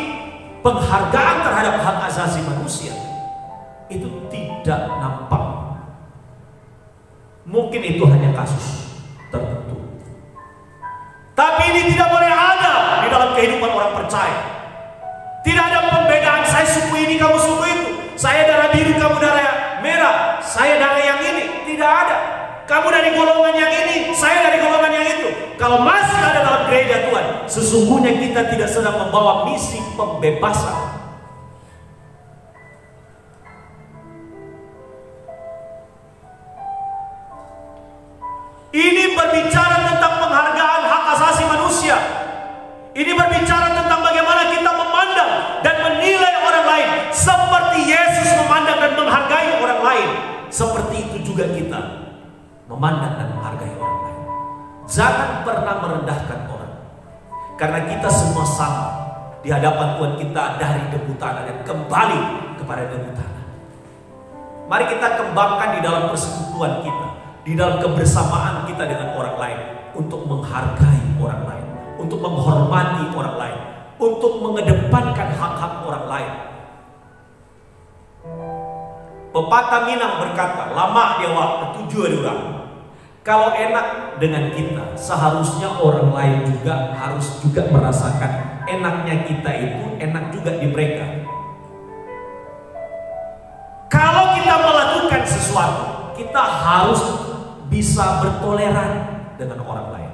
A: penghargaan terhadap hak asasi manusia itu tidak nampak. Mungkin itu hanya kasus tertentu, tapi ini tidak boleh ada di dalam kehidupan orang percaya. Tidak ada pembedaan, saya suku ini, kamu suku itu, saya darah biru, kamu darah merah, saya darah yang ini. Tidak ada. Kamu dari golongan yang ini, saya dari golongan yang itu. Kalau masih ada dalam gereja Tuhan, sesungguhnya kita tidak sedang membawa misi pembebasan. Ini berbicara tentang penghargaan hak asasi manusia. Ini berbicara tentang bagaimana kita memandang dan menilai orang lain seperti Yesus memandang dan menghargai orang lain. Seperti itu juga kita memandang dan menghargai orang lain. Jangan pernah merendahkan orang, karena kita semua sama di hadapan Tuhan. Kita dari debu tanah dan kembali kepada debu tanah. Mari kita kembangkan di dalam persekutuan kita, di dalam kebersamaan kita dengan orang lain, untuk menghargai orang lain, untuk menghormati orang lain, untuk mengedepankan hak-hak orang lain. Pepatah Minang berkata, lama dia waktu tujuh orang. Kalau enak dengan kita, seharusnya orang lain juga harus juga merasakan enaknya kita itu enak juga di mereka. Kalau kita melakukan sesuatu, kita harus bisa bertoleran dengan orang lain.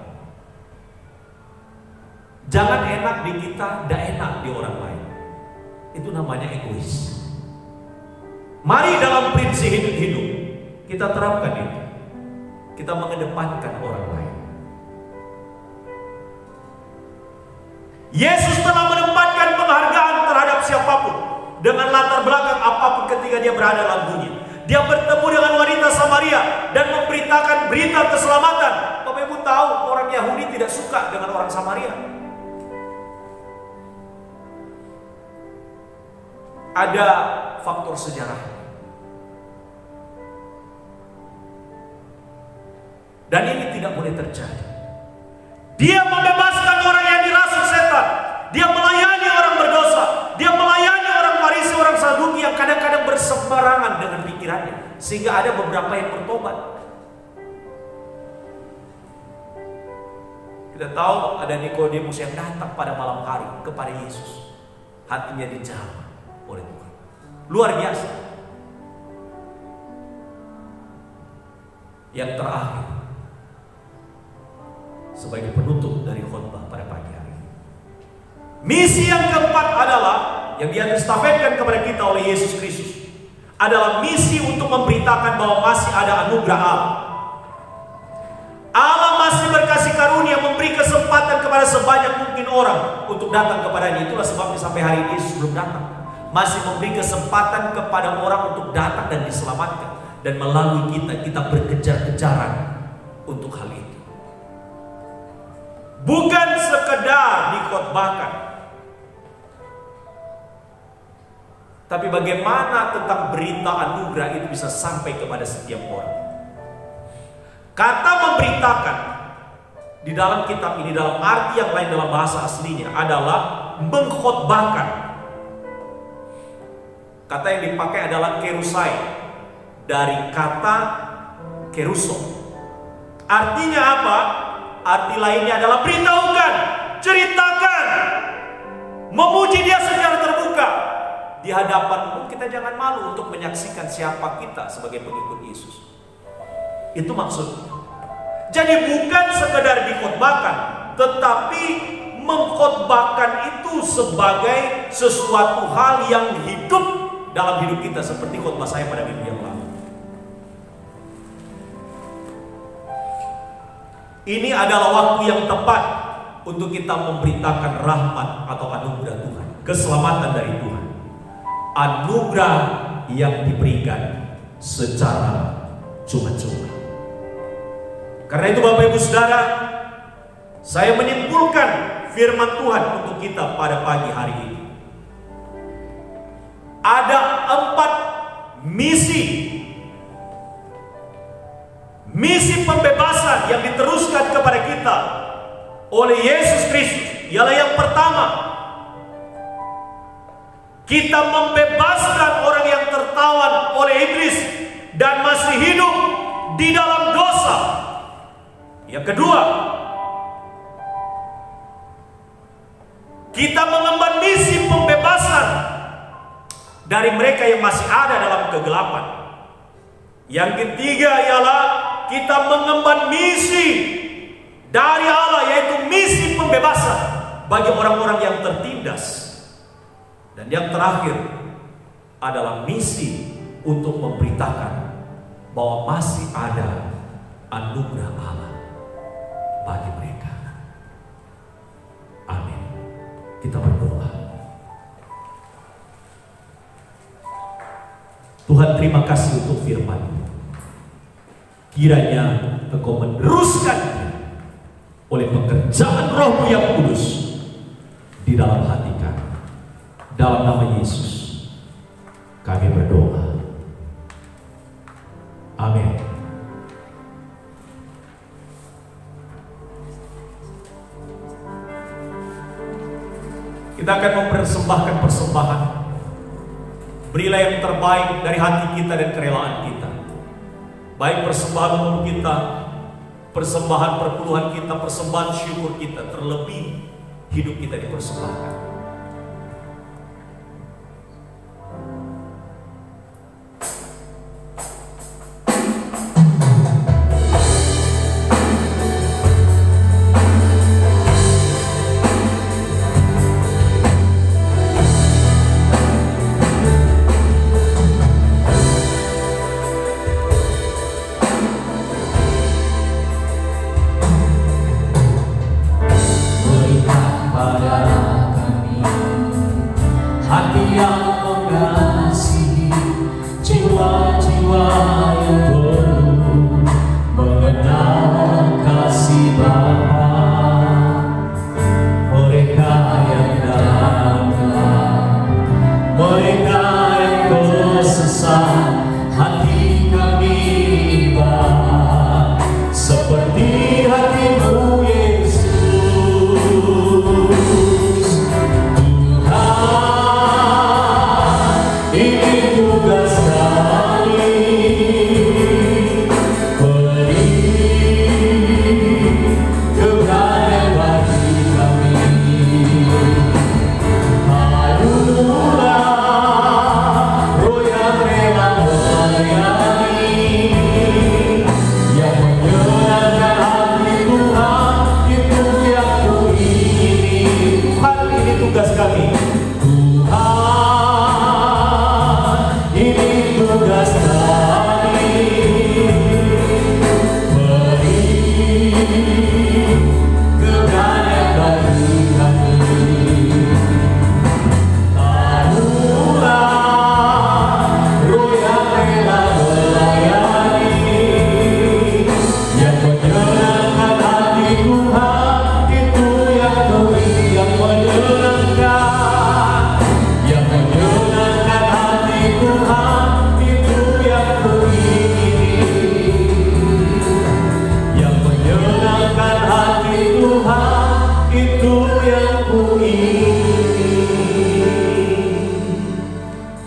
A: Jangan enak di kita, tidak enak di orang lain. Itu namanya egois. Mari dalam prinsip hidup kita terapkan itu. Kita mengedepankan orang lain. Yesus telah menempatkan penghargaan terhadap siapapun, dengan latar belakang apapun ketika dia berada dalam dunia. Dia bertemu dengan wanita Samaria dan memberitakan berita keselamatan. Bapak Ibu tahu, orang Yahudi tidak suka dengan orang Samaria. Ada faktor sejarah. Dan ini tidak boleh terjadi. Dia membebaskan orang yang dirasuk setan. Dia melayani orang berdosa. Dia melayani orang Farisi, orang Saduki yang kadang-kadang berseberangan dengan pikirannya, sehingga ada beberapa yang bertobat. Kita tahu ada Nikodemus yang datang pada malam hari kepada Yesus. Hatinya dijamah oleh Tuhan. Luar biasa. Yang terakhir, sebagai penutup dari khotbah pada pagi hari ini, misi yang keempat adalah yang diestafetkan kepada kita oleh Yesus Kristus, adalah misi untuk memberitakan bahwa masih ada anugerah Allah. Allah masih berkasih karunia, memberi kesempatan kepada sebanyak mungkin orang untuk datang kepadanya. Itulah sebabnya sampai hari ini Yesus belum datang. Masih memberi kesempatan kepada orang untuk datang dan diselamatkan. Dan melalui kita berkejar-kejaran untuk hal itu. Bukan sekedar dikhotbahkan, tapi bagaimana tentang berita anugerah itu bisa sampai kepada setiap orang. Kata memberitakan di dalam kitab ini, dalam arti yang lain dalam bahasa aslinya, adalah mengkhotbahkan. Kata yang dipakai adalah kerusai, dari kata keruso. Artinya apa? Arti lainnya adalah beritahukan, ceritakan, memuji Dia secara terbuka di hadapan umum. Kita jangan malu untuk menyaksikan siapa kita sebagai pengikut Yesus. Itu maksudnya. Jadi bukan sekedar dikhotbahkan, tetapi mengkhotbahkan itu sebagai sesuatu hal yang hidup dalam hidup kita, seperti khotbah saya pada minggu yang lalu. Ini adalah waktu yang tepat untuk kita memberitakan rahmat atau anugerah Tuhan, keselamatan dari Tuhan. Anugerah yang diberikan secara cuma-cuma. Karena itu Bapak Ibu Saudara, saya menyimpulkan firman Tuhan untuk kita pada pagi hari ini. Ada 4 misi pembebasan yang diteruskan kepada kita oleh Yesus Kristus. Ialah yang pertama, kita membebaskan orang yang tertawan oleh iblis dan masih hidup di dalam dosa. Yang kedua, kita mengemban misi pembebasan dari mereka yang masih ada dalam kegelapan. Yang ketiga ialah kita mengemban misi dari Allah, yaitu misi pembebasan bagi orang-orang yang tertindas. Dan yang terakhir adalah misi untuk memberitakan bahwa masih ada anugerah Allah bagi mereka. Amin. Kita berdoa. Tuhan, terima kasih untuk firman-Mu. Kiranya Engkau meneruskan oleh pekerjaan Roh-Mu yang kudus di dalam hati kami. Dalam nama Yesus kami berdoa. Amin. Kita akan mempersembahkan persembahan. Berilah yang terbaik dari hati kita dan kerelaan kita. Baik persembahan umum kita, persembahan perpuluhan kita, persembahan syukur kita, terlebih hidup kita dipersembahkan.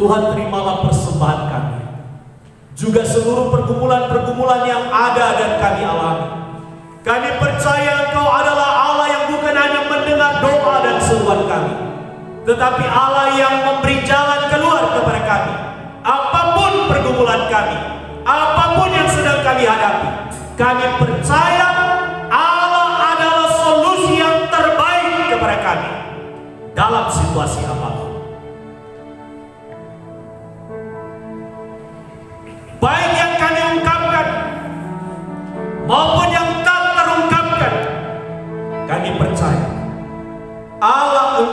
A: Tuhan, terimalah persembahan kami, juga seluruh pergumulan-pergumulan yang ada dan kami alami. Kami percaya Engkau adalah Allah yang bukan hanya mendengar doa dan seruan kami, tetapi Allah yang memberi jalan keluar kepada kami. Apapun pergumulan kami, apapun yang sedang kami hadapi, kami percaya Allah adalah solusi yang terbaik kepada kami dalam situasi apapun. Baik yang kami ungkapkan maupun yang tak terungkap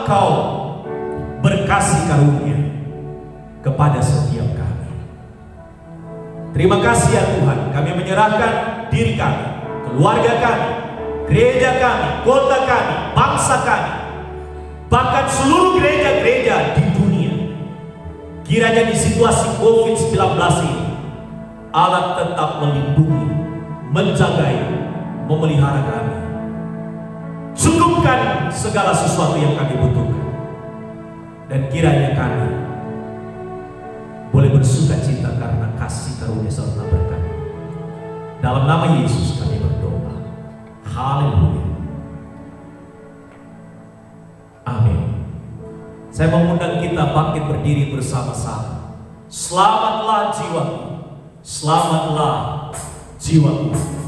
A: Engkau berkasih karunia kepada setiap kami. Terima kasih ya Tuhan, kami menyerahkan diri kami, keluarga kami, gereja kami, kota kami, bangsa kami, bahkan seluruh gereja-gereja di dunia. Kiranya di situasi COVID-19 ini, Allah tetap melindungi, menjagai, memelihara kami. Cukupkan segala sesuatu yang kami butuhkan. Dan kiranya kami boleh bersuka cita karena kasih karunia serta berkat. Dalam nama Yesus kami berdoa. Haleluya. Amin. Saya mengundang kita bangkit berdiri bersama-sama. Selamatlah jiwaku, selamatlah jiwaku.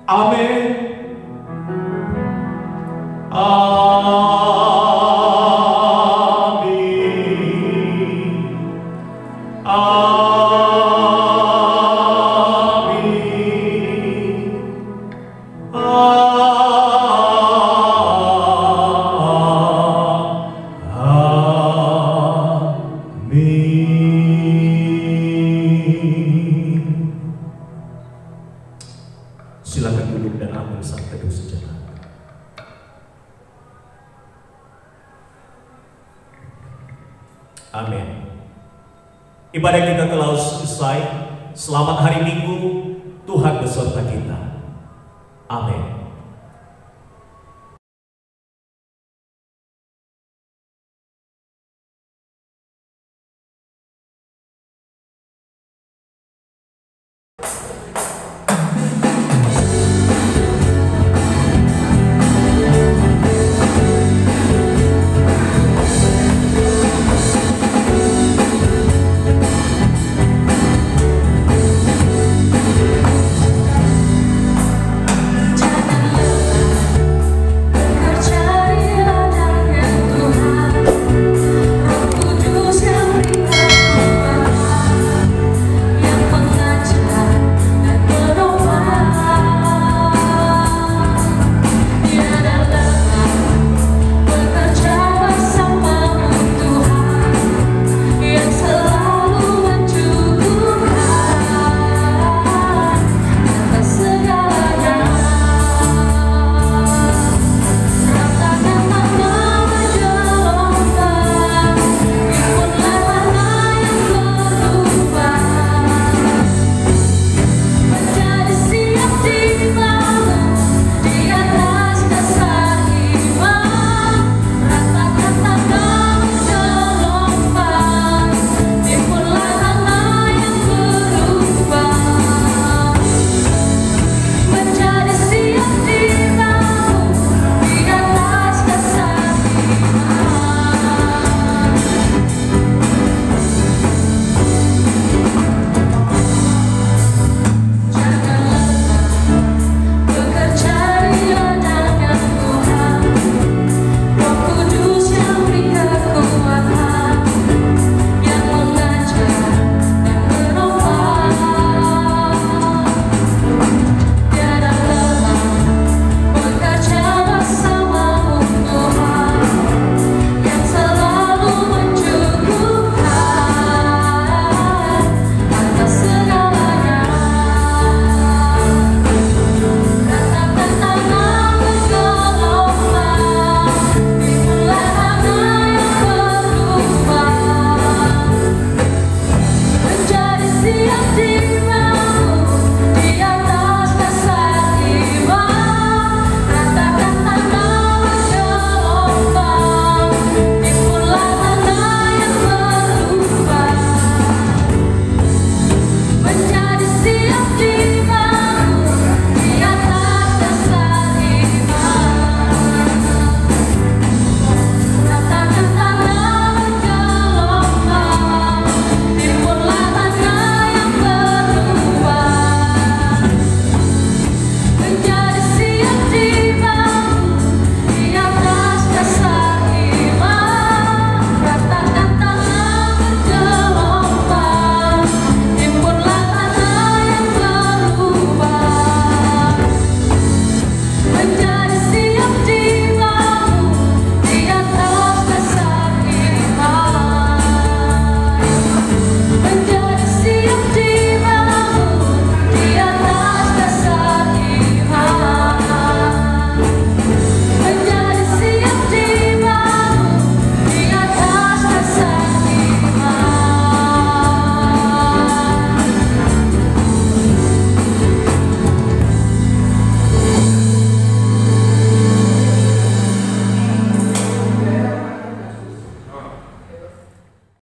A: Amin.
B: Amin.
A: Silakan duduk dan ambil sang teduh sejenak. Amin. Ibadah kita telah selesai. Selamat hari Minggu. Tuhan beserta kita. Amin.